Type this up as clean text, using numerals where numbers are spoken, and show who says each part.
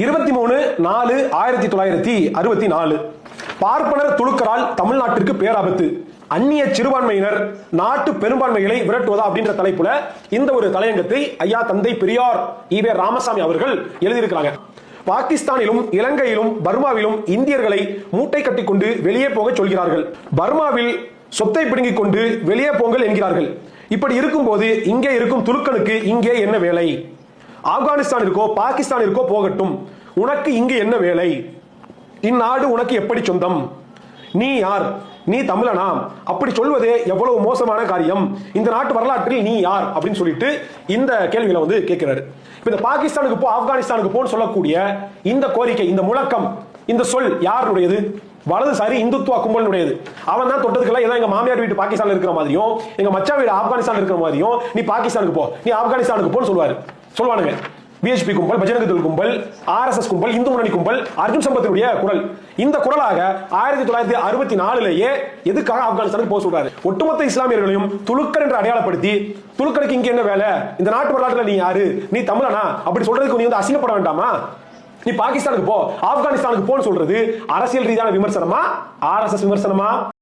Speaker 1: 23/4/1964 பார்ப்பனர் துலுக்கரால் தமிழ்நாட்டிற்கு பேராபத்து, அந்நிய சிறுபான்மையினர் நாட்டு பெரும்பான்மைகளை விரட்டுவதா அப்படின்ற தலைப்புல இந்த ஒரு தலையங்கத்தை ஐயா தந்தை பெரியார் ஈவே ராமசாமி அவர்கள் எழுதியிருக்கிறாங்க. பாகிஸ்தானிலும் இலங்கையிலும் பர்மாவிலும் இந்தியர்களை மூட்டை கட்டிக்கொண்டு வெளியே போக சொல்கிறார்கள். பர்மாவில் சொத்தை பிடுங்கிக் கொண்டு வெளியே போங்கள் என்கிறார்கள். இப்படி இருக்கும்போது இங்கே இருக்கும் துலுக்கனுக்கு இங்கே என்ன வேலை? ஆப்கானிஸ்தானிற்கோ பாகிஸ்தானிற்கோ போகட்டும், உனக்கு இங்கு என்ன வேலை? இந்நாடு உனக்கு எப்படி சொந்தம்? நீ யார்? நீ தமிழனா? அப்படி சொல்வதே எவ்வளவு மோசமான காரியம். இந்த நாட்டு வரலாற்றில் நீ யார் அப்படின்னு சொல்லிட்டு இந்த கேள்விகளை வந்து கேட்கிறாரு. இந்த பாகிஸ்தானுக்கு போ, ஆப்கானிஸ்தானுக்கு போன்னு சொல்லக்கூடிய இந்த கோரிக்கை, இந்த முழக்கம், இந்த சொல் யாருடையது? வலதுசாரி இந்துத்துவ கும்பலுடையது. அவன் தான் தொட்டதுக்கெல்லாம் ஏதோ எங்க மாமியார் வீட்டு பாகிஸ்தான்ல இருக்கிற மாதிரியும் எங்க மச்சா வீடு ஆப்கானிஸ்தான் இருக்கிற மாதிரியும் நீ பாகிஸ்தானுக்கு போ, நீ ஆப்கானிஸ்தானுக்கு போன்னு சொல்லுவானுங்க. பிஹெச்பி கும்பல், பஜரங்கதள் கும்பல், ஆர்எஸ்எஸ் கும்பல், இந்து முன்னணி கும்பல், அர்ஜுன் சம்பத்தினுடைய குரல். இந்த குரலாக 1964 எதுக்காக ஆப்கானிஸ்தானுக்கு போக சொல்றாரு? ஒட்டுமொத்த இஸ்லாமியர்களையும் துலுக்கர் என்று அடையாளப்படுத்தி, துலுக்கருக்கு இங்க என்ன வேலை? இந்த நாட்டு வரலாற்றுல நீ யாரு? நீ தமிழனா? அப்படி சொல்றதுக்கு நீ வந்து அசிங்கப்பட வேண்டாமா? நீ பாகிஸ்தானுக்கு போ, ஆப்கானிஸ்தானுக்கு போன்னு சொல்றது அரசியல் ரீதியான விமர்சனமா, ஆர்எஸ்எஸ் விமர்சனமா?